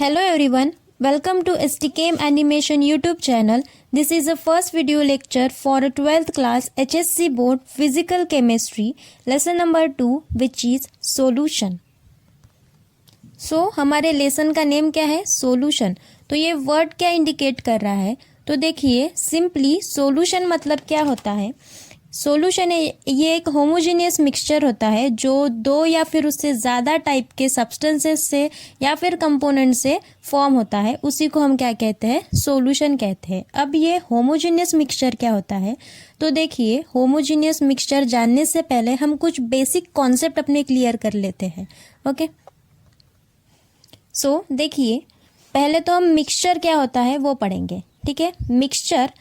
Hello everyone, welcome to STCAM Animation YouTube channel. This is the first video lecture for a 12th class HSC board physical chemistry lesson number 2 which is solution. हमारे lesson का name क्या है? Solution. तो ये word क्या indicate कर रहा है? तो देखिए सिंपली सोल्यूशन मतलब क्या होता है? सॉल्यूशन है ये एक होमोजेनियस मिक्सचर होता है जो दो या फिर उससे ज़्यादा टाइप के सब्सटेंसेस से या फिर कंपोनेंट से फॉर्म होता है, उसी को हम क्या कहते हैं? सॉल्यूशन कहते हैं. अब ये होमोजेनियस मिक्सचर क्या होता है? तो देखिए होमोजेनियस मिक्सचर जानने से पहले हम कुछ बेसिक कॉन्सेप्ट अपने क्लियर कर लेते हैं. ओके, देखिए पहले तो हम मिक्सचर क्या होता है वो पढ़ेंगे. ठीक है, मिक्सचर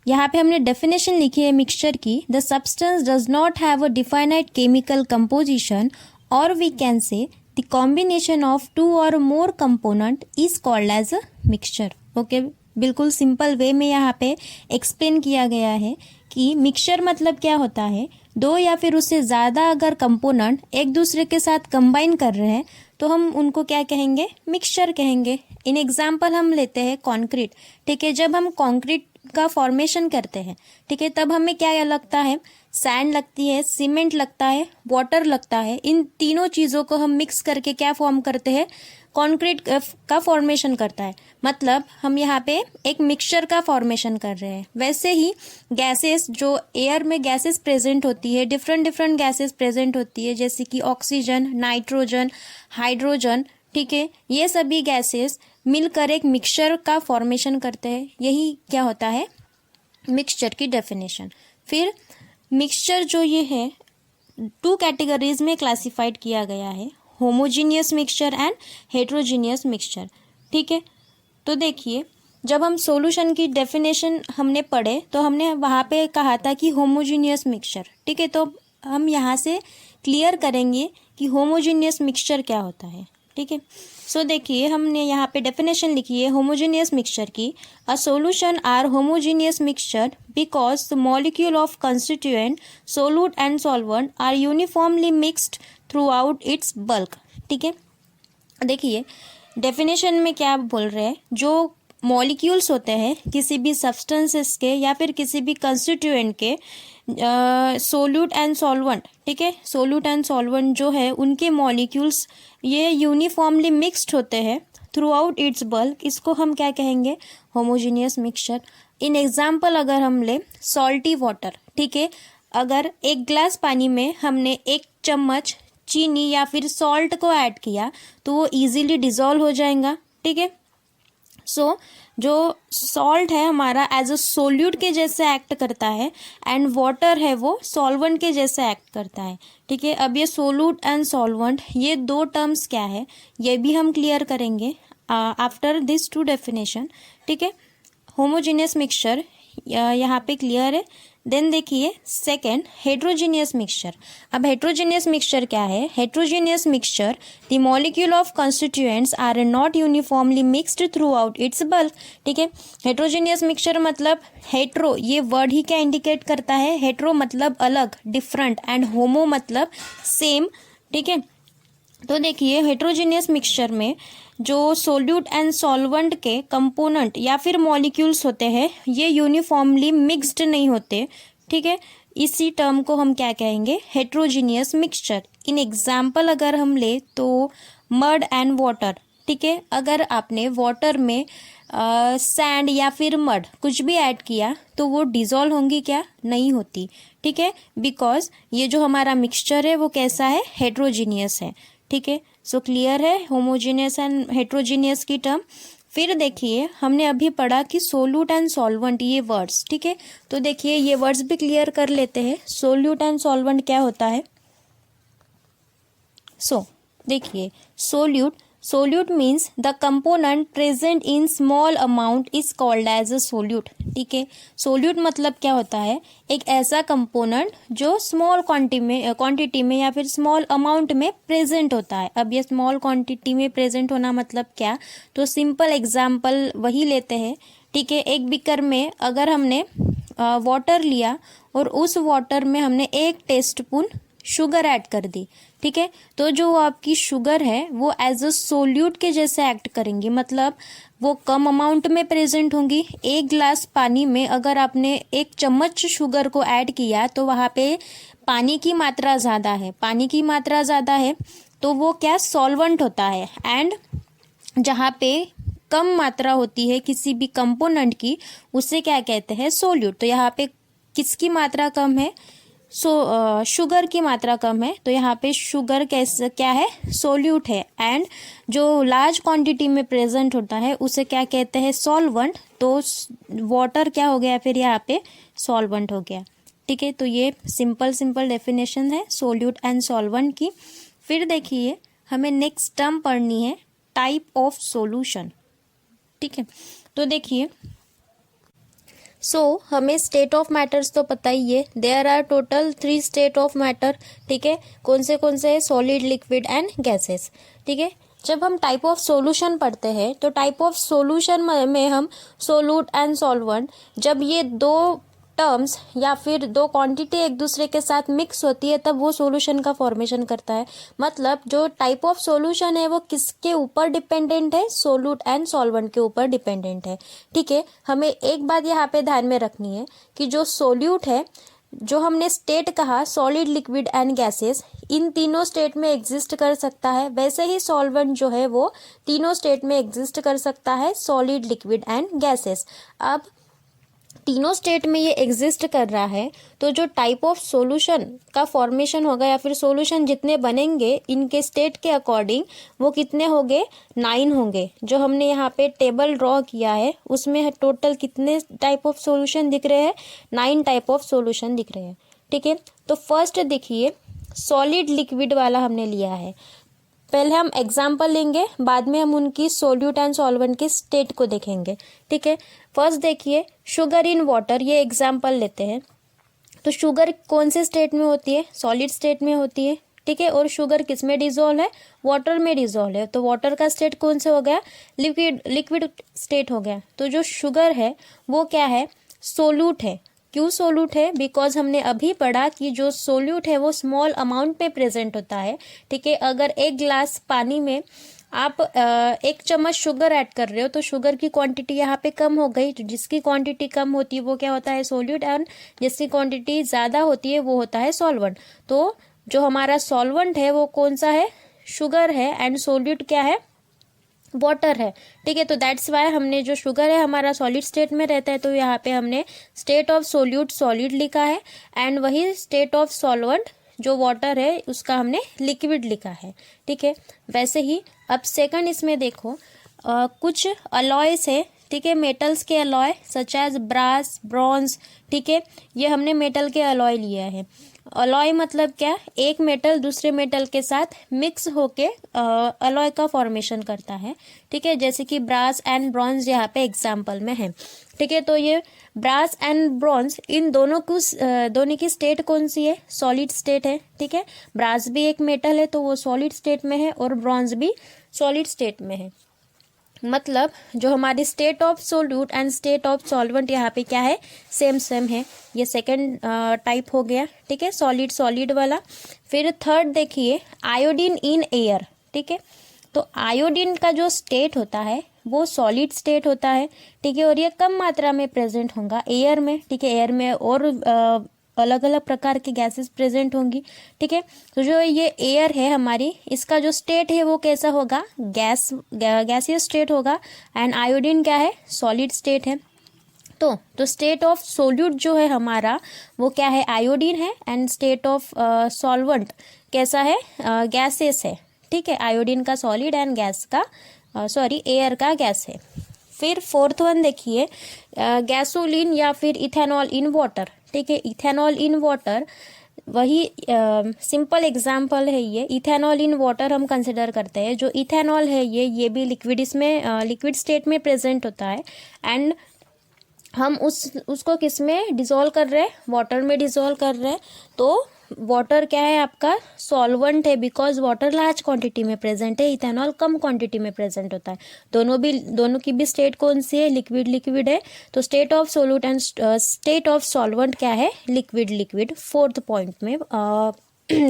यहाँ पे हमने डेफिनेशन लिखी है मिक्सचर की. The substance does not have a definite chemical composition और we can say the combination of two और more component is called as a mixture. Okay, बिल्कुल सिंपल वे में यहाँ पे एक्सप्लेन किया गया है कि मिक्सचर मतलब क्या होता है. दो या फिर उससे ज़्यादा अगर कंपोनेंट एक दूसरे के साथ कंबाइन कर रहे हैं तो हम उनको क्या कहेंगे? मिक्सचर कहेंगे. इन एग्जाम्पल हम लेते हैं कॉन्क्रीट. ठीक है, जब हम कॉन्क्रीट का फॉर्मेशन करते हैं, ठीक है, तब हमें क्या लगता है? सैंड लगती है, सीमेंट लगता है, वाटर लगता है. इन तीनों चीज़ों को हम मिक्स करके क्या फॉर्म करते हैं? कॉन्क्रीट का फॉर्मेशन करता है. मतलब हम यहाँ पे एक मिक्सचर का फॉर्मेशन कर रहे हैं. वैसे ही गैसेस, जो एयर में गैसेस प्रेजेंट होती है, डिफरेंट डिफरेंट गैसेस प्रेजेंट होती है जैसे कि ऑक्सीजन, नाइट्रोजन, हाइड्रोजन. ठीक है, ये सभी गैसेस मिलकर एक मिक्सचर का फॉर्मेशन करते हैं. यही क्या होता है? मिक्सचर की डेफिनेशन. फिर मिक्सचर जो ये है टू कैटेगरीज में क्लासिफाइड किया गया है, homogeneous mixture and heterogeneous mixture. ठीक है, तो देखिए जब हम सॉल्यूशन की डेफिनेशन हमने पढ़े तो हमने वहाँ पे कहा था कि होमोजीनियस मिक्सचर. ठीक है, तो हम यहाँ से क्लियर करेंगे कि होमोजीनियस मिक्सचर क्या होता है. ठीक है, देखिए हमने यहाँ पे डेफिनेशन लिखी है होमोजेनियस मिक्सचर की. A solution are homogeneous mixture because the molecule of constituent solute and solvent are uniformly mixed throughout its bulk. ठीक है, देखिए डेफिनेशन में क्या बोल रहे हैं? जो मॉलिक्यूल्स होते हैं किसी भी सब्सटेंसेस के या फिर किसी भी कंस्टिट्यूएंट के, सोल्यूट एंड सॉल्वेंट. ठीक है, सोल्यूट एंड सॉल्वेंट जो है उनके मॉलिक्यूल्स ये यूनिफॉर्मली मिक्स्ड होते हैं थ्रू आउट इट्स बल्क. इसको हम क्या कहेंगे? Homogeneous mixture. इन एग्जाम्पल अगर हम ले सॉल्टी वाटर. ठीक है, अगर एक ग्लास पानी में हमने एक चम्मच चीनी या फिर सॉल्ट को ऐड किया तो वो इजीली डिजॉल्व हो जाएगा. ठीक है, जो सॉल्ट है हमारा एज अ सोल्यूट के जैसे एक्ट करता है एंड वाटर है वो सॉल्वेंट के जैसे एक्ट करता है. ठीक है, अब ये सोल्यूट एंड सॉल्वेंट ये दो टर्म्स क्या है ये भी हम क्लियर करेंगे आफ्टर दिस टू डेफिनेशन. ठीक है, होमोजेनियस मिक्सचर यहाँ पे क्लियर है. देन देखिए सेकेंड, हेट्रोजीनियस मिक्सचर. अब हेट्रोजीनियस मिक्सचर क्या है? Heterogeneous mixture the molecule of constituents are not uniformly mixed throughout its bulk. ठीक है, हेट्रोजीनियस मिक्सचर मतलब हेट्रो ये वर्ड ही क्या इंडिकेट करता है? हेट्रो मतलब अलग, डिफरेंट, एंड होमो मतलब सेम. ठीक है, तो देखिए हेट्रोजीनियस मिक्सचर में जो सोल्यूट एंड सॉल्वेंट के कंपोनेंट या फिर मॉलिक्यूल्स होते हैं ये यूनिफॉर्मली मिक्स्ड नहीं होते. ठीक है, इसी टर्म को हम क्या कहेंगे? Heterogeneous mixture. इन एग्जाम्पल अगर हम ले तो मड एंड वाटर. ठीक है, अगर आपने वाटर में सैंड या फिर मड कुछ भी ऐड किया तो वो डिजॉल्व होंगी क्या? नहीं होती. ठीक है, बिकॉज ये जो हमारा मिक्सचर है वो कैसा है? हेट्रोजीनियस है. ठीक है, क्लियर है होमोजेनियस एंड हेट्रोजीनियस की टर्म. फिर देखिए हमने अभी पढ़ा कि सोल्यूट एंड सॉल्वेंट ये वर्ड्स. ठीक है, तो देखिए ये वर्ड्स भी क्लियर कर लेते हैं. सोल्यूट एंड सॉल्वेंट क्या होता है? देखिए solute means the component present in small amount is called as a solute. ठीक है, सोल्यूट मतलब क्या होता है? एक ऐसा कंपोनेंट जो स्मॉल क्वांटिटी में या फिर स्मॉल अमाउंट में प्रेजेंट होता है. अब ये स्मॉल क्वांटिटी में प्रेजेंट होना मतलब क्या? तो सिंपल एग्जाम्पल वही लेते हैं. ठीक है, एक बीकर में अगर हमने वाटर लिया और उस वाटर में हमने 1 टेस्टस्पून शुगर ऐड कर दी, ठीक है, तो जो आपकी शुगर है वो एज अ सोल्यूट के जैसे एक्ट करेंगी, मतलब वो कम अमाउंट में प्रेजेंट होंगी। एक ग्लास पानी में अगर आपने 1 चम्मच शुगर को ऐड किया तो वहाँ पे पानी की मात्रा ज़्यादा है, पानी की मात्रा ज़्यादा है तो वो क्या सॉल्वेंट होता है। एंड जहाँ पे कम मात्रा होती है किसी भी कंपोनेंट की उसे क्या कहते हैं, सोल्यूट। तो यहाँ पे किसकी मात्रा कम है, शुगर की मात्रा कम है, तो यहाँ पे शुगर कैसे क्या है, सोल्यूट है। एंड जो लार्ज क्वांटिटी में प्रेजेंट होता है उसे क्या कहते हैं, सॉल्वेंट। तो वाटर क्या हो गया फिर यहाँ पे, सॉल्वेंट हो गया, ठीक है। तो ये सिंपल डेफिनेशन है सोल्यूट एंड सॉल्वेंट की। फिर देखिए हमें नेक्स्ट टर्म पढ़नी है टाइप ऑफ सॉल्यूशन, ठीक है। तो देखिए हमें स्टेट ऑफ मैटर्स तो पता ही है, there are total 3 state of matter, ठीक है। कौन से सॉलिड, लिक्विड एंड गैसेस, ठीक है। जब हम टाइप ऑफ सॉल्यूशन पढ़ते हैं तो टाइप ऑफ सॉल्यूशन में हम सोल्यूट एंड सॉल्वेंट, जब ये 2 टर्म्स या फिर 2 क्वांटिटी एक दूसरे के साथ मिक्स होती है तब वो सॉल्यूशन का फॉर्मेशन करता है। मतलब जो टाइप ऑफ सॉल्यूशन है वो किसके ऊपर डिपेंडेंट है, सोल्यूट एंड सॉल्वेंट के ऊपर डिपेंडेंट है, ठीक है। हमें एक बात यहाँ पे ध्यान में रखनी है कि जो सोल्यूट है, जो हमने स्टेट कहा सॉलिड, लिक्विड एंड गैसेस, इन तीनों स्टेट में एग्जिस्ट कर सकता है। वैसे ही सॉल्वेंट जो है वो तीनों स्टेट में एग्जिस्ट कर सकता है, सॉलिड, लिक्विड एंड गैसेस। अब तीनों स्टेट में ये एग्जिस्ट कर रहा है तो जो टाइप ऑफ सॉल्यूशन का फॉर्मेशन होगा या फिर सॉल्यूशन जितने बनेंगे इनके स्टेट के अकॉर्डिंग वो कितने होंगे, 9 होंगे। जो हमने यहाँ पे टेबल ड्रॉ किया है उसमें टोटल कितने टाइप ऑफ सॉल्यूशन दिख रहे हैं, 9 टाइप ऑफ सॉल्यूशन दिख रहे हैं, ठीक है। तो फर्स्ट देखिए सॉलिड लिक्विड वाला हमने लिया है। पहले हम एग्जाम्पल लेंगे, बाद में हम उनकी सोल्यूट एंड सॉल्वेंट की स्टेट को देखेंगे, ठीक है। फर्स्ट देखिए शुगर इन वाटर, ये एग्जाम्पल लेते हैं। तो शुगर कौन से स्टेट में होती है, सॉलिड स्टेट में होती है, ठीक है। और शुगर किस में डिजोल्व है, वाटर में डिजोल्व है। तो वाटर का स्टेट कौन से हो गया, लिक्विड स्टेट हो गया। तो जो शुगर है वो क्या है, सोल्यूट है। क्यों सोल्यूट है, बिकॉज हमने अभी पढ़ा कि जो सोल्यूट है वो स्मॉल अमाउंट में प्रेजेंट होता है, ठीक है। अगर 1 ग्लास पानी में आप 1 चम्मच शुगर ऐड कर रहे हो तो शुगर की क्वांटिटी यहाँ पे कम हो गई। तो जिसकी क्वांटिटी कम होती है वो क्या होता है, सोल्यूट, और जिसकी क्वांटिटी ज़्यादा होती है वो होता है सॉल्वेंट। तो जो हमारा सॉल्वेंट है वो कौन सा है, शुगर है, एंड सोल्यूट क्या है, वाटर है, ठीक है। तो दैट्स वाई हमने जो शुगर है हमारा सॉलिड स्टेट में रहता है तो यहाँ पे हमने स्टेट ऑफ सोल्यूट सॉलिड लिखा है, एंड वही स्टेट ऑफ सॉल्वेंट जो वाटर है उसका हमने लिक्विड लिखा है, ठीक है। वैसे ही अब सेकंड इसमें देखो कुछ अलॉयस है, ठीक है, मेटल्स के alloy such as brass, bronze, ठीक है। ये हमने मेटल के अलॉय लिया है। अलॉय मतलब क्या, एक मेटल दूसरे मेटल के साथ मिक्स होके अलॉय का फॉर्मेशन करता है, ठीक है। जैसे कि ब्रास एंड ब्रॉन्ज यहाँ पे एग्जाम्पल में है, ठीक है। तो ये ब्रास एंड ब्रॉन्ज इन दोनों की स्टेट कौन सी है, सॉलिड स्टेट है, ठीक है। ब्रास भी एक मेटल है तो वो सॉलिड स्टेट में है और ब्रॉन्ज भी सॉलिड स्टेट में है। मतलब जो हमारी state of solute and state of solvent यहाँ पे क्या है, सेम है। ये सेकंड टाइप हो गया, ठीक है, सॉलिड वाला। फिर थर्ड देखिए आयोडीन इन एयर, ठीक है। तो आयोडीन का जो स्टेट होता है वो सॉलिड स्टेट होता है, ठीक है, और ये कम मात्रा में प्रेजेंट होगा एयर में, ठीक है। एयर में और अलग अलग प्रकार की गैसेस प्रेजेंट होंगी, ठीक है। तो जो ये एयर है हमारी, इसका जो स्टेट है वो कैसा होगा, गैसियस स्टेट होगा, एंड आयोडीन क्या है, सॉलिड स्टेट है। तो स्टेट ऑफ सोल्यूट जो है हमारा वो क्या है, आयोडीन है, एंड स्टेट ऑफ सॉल्वेंट कैसा है, गैसेस है, ठीक है। आयोडीन का सॉलिड एंड एयर का गैस है। फिर फोर्थ वन देखिए गैसोलीन या फिर इथेनॉल इन वाटर, ठीक है। इथेनॉल इन वाटर वही सिंपल एग्जाम्पल है ये। इथेनॉल इन वाटर हम कंसिडर करते हैं। जो इथेनॉल है ये भी लिक्विड, इसमें लिक्विड स्टेट में प्रेजेंट होता है, एंड हम उसको किस में डिसॉल्व कर रहे हैं, वाटर में डिसॉल्व कर रहे हैं। तो वाटर क्या है आपका, सॉल्वेंट है, बिकॉज वाटर लार्ज क्वांटिटी में प्रेजेंट है, इथेनॉल कम क्वांटिटी में प्रेजेंट होता है। दोनों की भी स्टेट कौन सी है, लिक्विड है। तो state of solute and state of solvent क्या है, लिक्विड। फोर्थ पॉइंट में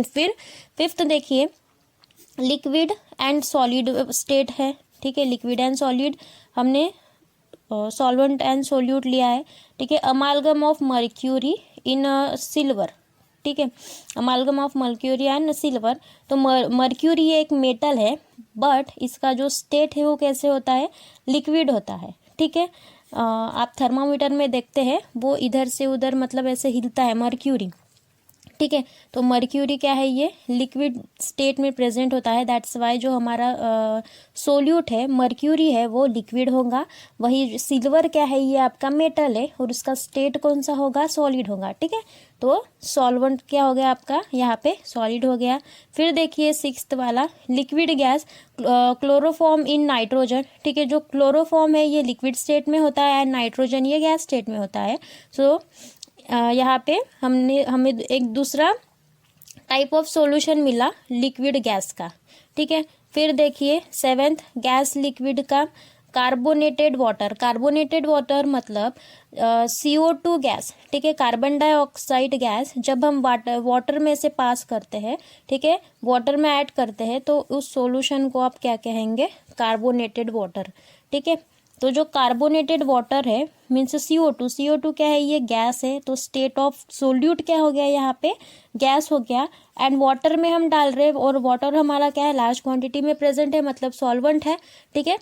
फिर फिफ्थ देखिए, लिक्विड एंड सॉलिड स्टेट है, ठीक है, लिक्विड एंड सॉलिड हमने सॉल्वेंट एंड सोल्यूट लिया है, ठीक है। अमालगम ऑफ मर्क्यूरी इन सिल्वर, ठीक है, अमालगम ऑफ मर्क्यूरी एंड सिल्वर। तो मर्क्यूरी एक मेटल है, बट इसका जो स्टेट है वो कैसे होता है, लिक्विड होता है, ठीक है। आप थर्मामीटर में देखते हैं वो इधर से उधर मतलब ऐसे हिलता है मर्क्यूरी, ठीक है। तो मर्क्यूरी क्या है, ये लिक्विड स्टेट में प्रेजेंट होता है, दैट्स वाई जो हमारा सोल्यूट है मर्क्यूरी है वो लिक्विड होगा। वही सिल्वर क्या है, ये आपका मेटल है और उसका स्टेट कौन सा होगा, सॉलिड होगा, ठीक है। तो सॉल्वेंट क्या हो गया आपका, यहाँ पे सॉलिड हो गया। फिर देखिए सिक्स्थ वाला, liquid gas chloroform in nitrogen, ठीक है। जो क्लोरोफॉर्म है ये लिक्विड स्टेट में होता है एंड नाइट्रोजन ये गैस स्टेट में होता है। सो यहाँ पे हमें एक दूसरा टाइप ऑफ सॉल्यूशन मिला लिक्विड गैस का, ठीक है। फिर देखिए सेवेंथ, गैस लिक्विड का कार्बोनेटेड वाटर। कार्बोनेटेड वाटर मतलब CO2 गैस, ठीक है, कार्बन डाइऑक्साइड गैस जब हम वाटर में से पास करते हैं, ठीक है, वाटर में ऐड करते हैं तो उस सॉल्यूशन को आप क्या कहेंगे, कार्बोनेटेड वाटर, ठीक है। तो जो कार्बोनेटेड वाटर है मीन्स CO2 क्या है, ये गैस है, तो स्टेट ऑफ सोल्यूट क्या हो गया, यहाँ पे गैस हो गया। एंड वाटर में हम डाल रहे हैं और वाटर हमारा क्या है, लार्ज क्वांटिटी में प्रेजेंट है, मतलब सॉल्वेंट है, ठीक है,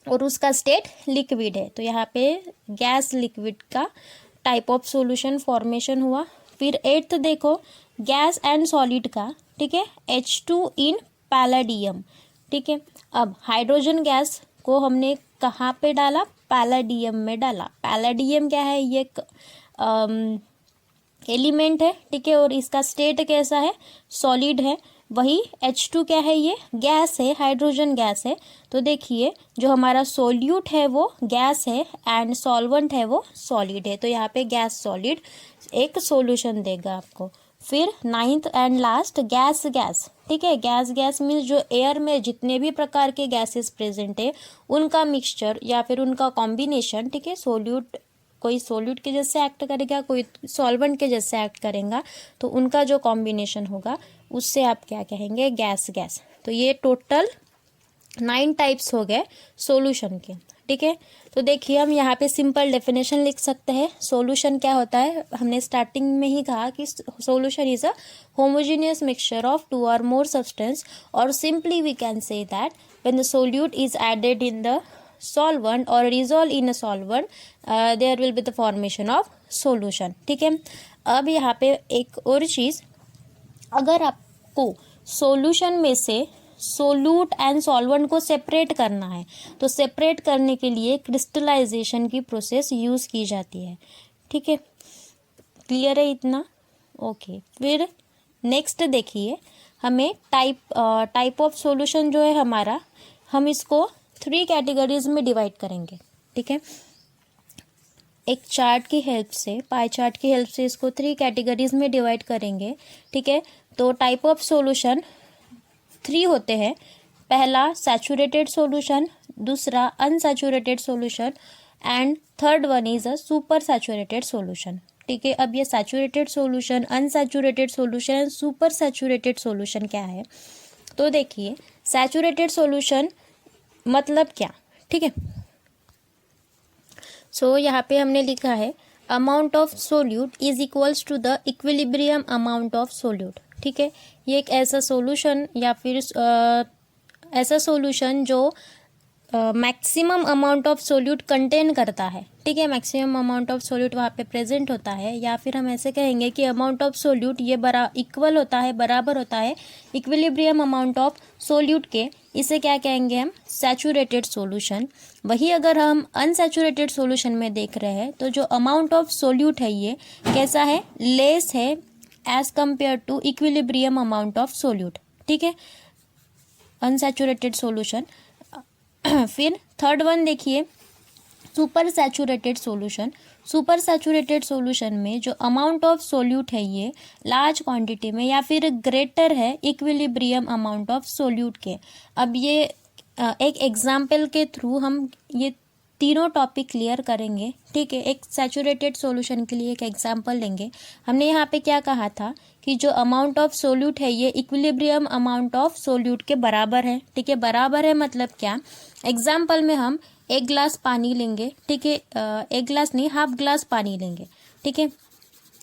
और उसका स्टेट लिक्विड है। तो यहाँ पे गैस लिक्विड का टाइप ऑफ सॉल्यूशन फॉर्मेशन हुआ। फिर एट्थ देखो, गैस एंड सॉलिड का, ठीक है, H2 इन पैलेडियम, ठीक है। अब हाइड्रोजन गैस को हमने कहाँ पे डाला, पैलेडियम में डाला। पैलेडियम क्या है, ये एलिमेंट है, ठीक है, और इसका स्टेट कैसा है, सॉलिड है। वही H2 क्या है, ये गैस है, हाइड्रोजन गैस है। तो देखिए जो हमारा सोल्यूट है वो गैस है एंड सॉल्वेंट है वो सॉलिड है, तो यहाँ पे गैस सॉलिड एक सॉल्यूशन देगा आपको। फिर ninth and last, gas gas, ठीक है, गैस मीन्स जो एयर में जितने भी प्रकार के गैसेस प्रेजेंट है उनका मिक्सचर या फिर उनका कॉम्बिनेशन, ठीक है। सोल्यूट कोई सोल्यूट के जैसे एक्ट करेगा, कोई सॉल्वेंट के जैसे एक्ट करेगा, तो उनका जो कॉम्बिनेशन होगा उससे आप क्या कहेंगे, गैस गैस। तो ये टोटल 9 टाइप्स हो गए सॉल्यूशन के, ठीक है। तो देखिए हम यहाँ पे सिंपल डेफिनेशन लिख सकते हैं। सॉल्यूशन क्या होता है, हमने स्टार्टिंग में ही कहा कि solution is a homogeneous mixture of 2 or more substance, और simply we can say that when the solute is added in the solvent or resolve in a solvent, there will be the formation of solution, ठीक है। अब यहाँ पे एक और चीज़, अगर आपको सॉल्यूशन में से सोल्यूट एंड सॉल्वेंट को सेपरेट करना है तो सेपरेट करने के लिए क्रिस्टलाइजेशन की प्रोसेस यूज़ की जाती है, ठीक है। क्लियर है इतना, ओके। फिर नेक्स्ट देखिए, हमें टाइप ऑफ सॉल्यूशन जो है हमारा, हम इसको 3 कैटेगरीज में डिवाइड करेंगे, ठीक है। एक चार्ट की हेल्प से, पाई चार्ट की हेल्प से इसको 3 कैटेगरीज में डिवाइड करेंगे, ठीक है। तो टाइप ऑफ सॉल्यूशन 3 होते हैं। पहला सैचुरेटेड सॉल्यूशन, दूसरा unsaturated solution and third one is a super saturated solution, ठीक है। अब ये saturated solution, unsaturated solution and super saturated solution क्या है, तो देखिए सैचुरेटेड सॉल्यूशन मतलब क्या, ठीक है। सो यहाँ पे हमने लिखा है amount of solute is equals to the equilibrium amount of solute, ठीक है। ये एक ऐसा सॉल्यूशन या फिर ऐसा सॉल्यूशन जो maximum amount of solute contain करता है, ठीक है, मैक्सिमम अमाउंट ऑफ सोल्यूट वहाँ पे प्रेजेंट होता है। या फिर हम ऐसे कहेंगे कि अमाउंट ऑफ सोल्यूट ये इक्वल होता है, बराबर होता है इक्विलिब्रियम अमाउंट ऑफ सोल्यूट के। इसे क्या कहेंगे हम, सैचुरेटेड सॉल्यूशन। वही अगर हम अनसैचुरेटेड सॉल्यूशन में देख रहे हैं तो जो अमाउंट ऑफ सोल्यूट है ये कैसा है, लेस है as compare to equilibrium amount of solute, ठीक है, अनसैचुरेटेड सॉल्यूशन। फिर थर्ड वन देखिए super saturated solution. Super saturated solution में जो अमाउंट ऑफ सोल्यूट है ये लार्ज क्वांटिटी में या फिर ग्रेटर है इक्विलिब्रियम अमाउंट ऑफ सोल्यूट के। अब ये एक एग्जाम्पल के थ्रू हम ये तीनों टॉपिक क्लियर करेंगे, ठीक है। एक सैचुरेटेड सॉल्यूशन के लिए एक एग्जांपल लेंगे। हमने यहाँ पे क्या कहा था कि जो अमाउंट ऑफ सोल्यूट है ये इक्विलिब्रियम अमाउंट ऑफ सोल्यूट के बराबर है, ठीक है। बराबर है मतलब क्या, एग्जाम्पल में हम 1 गिलास पानी लेंगे, ठीक है। 1 गिलास नहीं, हाफ ग्लास पानी लेंगे, ठीक है।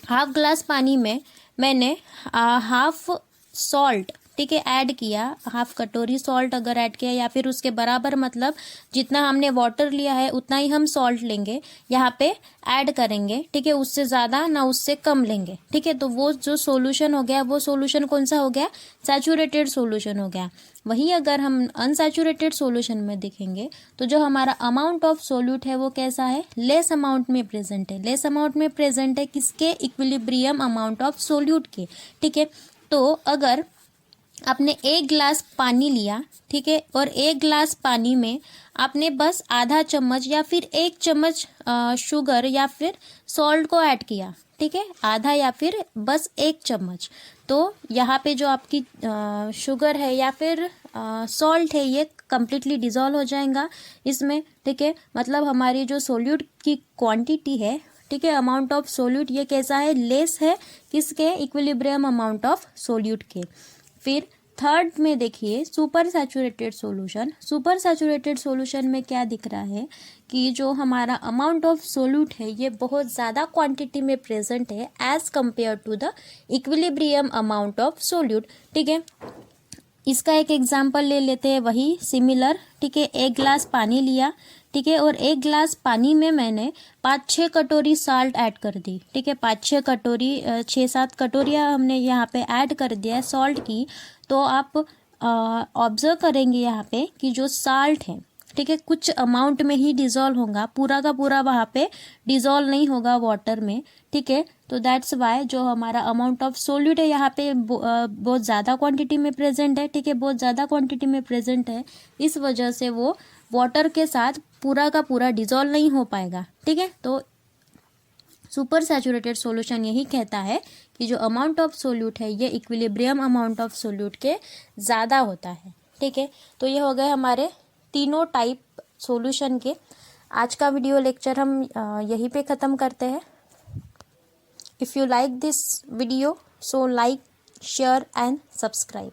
हाफ ग्लास पानी में मैंने हाफ सॉल्ट, ठीक है, ऐड किया, हाफ कटोरी सॉल्ट अगर ऐड किया या फिर उसके बराबर, मतलब जितना हमने वाटर लिया है उतना ही हम सॉल्ट लेंगे, यहाँ पे ऐड करेंगे, ठीक है। उससे ज़्यादा ना उससे कम लेंगे, ठीक है। तो वो जो सॉल्यूशन हो गया वो सॉल्यूशन कौन सा हो गया, सैचुरेटेड सॉल्यूशन हो गया। वहीं अगर हम अनसैचुरेटेड सॉल्यूशन में देखेंगे तो जो हमारा अमाउंट ऑफ सोल्यूट है वो कैसा है, लेस अमाउंट में प्रेजेंट है। लेस अमाउंट में प्रेजेंट है किसके, इक्विलिब्रियम अमाउंट ऑफ सोल्यूट के, ठीक है। तो अगर आपने 1 गिलास पानी लिया, ठीक है, और 1 गिलास पानी में आपने बस आधा चम्मच या फिर 1 चम्मच शुगर या फिर सॉल्ट को ऐड किया, ठीक है, आधा या फिर बस 1 चम्मच, तो यहाँ पे जो आपकी शुगर है या फिर सॉल्ट है ये कम्प्लीटली डिज़ोल्व हो जाएगा इसमें, ठीक है। मतलब हमारी जो सोल्यूट की क्वांटिटी है, ठीक है, अमाउंट ऑफ सोल्यूट ये कैसा है, लेस है किसके, इक्विलिब्रियम अमाउंट ऑफ सोल्यूट के। फिर थर्ड में देखिए super saturated solution. Super saturated solution में क्या दिख रहा है कि जो हमारा अमाउंट ऑफ सोल्यूट है ये बहुत ज़्यादा क्वांटिटी में प्रेजेंट है as compare to the equilibrium amount of solute, ठीक है। इसका एक एग्जांपल ले लेते हैं, वही सिमिलर, ठीक है। 1 गिलास पानी लिया, ठीक है, और 1 गिलास पानी में मैंने 5-6 कटोरी साल्ट ऐड कर दी, ठीक है। 5-6 कटोरी 6-7 कटोरियाँ हमने यहाँ पे ऐड कर दिया है सॉल्ट की। तो आप ऑब्जर्व करेंगे यहाँ पे कि जो साल्ट है, ठीक है, कुछ अमाउंट में ही डिज़ोल्व होगा, पूरा का पूरा वहाँ पे डिज़ोल्व नहीं होगा वाटर में, ठीक है। तो दैट्स वाई जो हमारा अमाउंट ऑफ सोल्यूट है यहाँ पे बहुत ज़्यादा क्वांटिटी में प्रेजेंट है, ठीक है, बहुत ज़्यादा क्वांटिटी में प्रेजेंट है। इस वजह से वो वाटर के साथ पूरा का पूरा डिज़ोल्व नहीं हो पाएगा, ठीक है। तो सुपर सैचुरेटेड सॉल्यूशन यही कहता है कि जो अमाउंट ऑफ सोल्यूट है ये इक्विलिब्रियम अमाउंट ऑफ सोल्यूट के ज़्यादा होता है, ठीक है। तो ये हो गए हमारे तीनों टाइप सॉल्यूशन के। आज का वीडियो लेक्चर हम यहीं पे ख़त्म करते हैं। If you like this video so like, share and subscribe.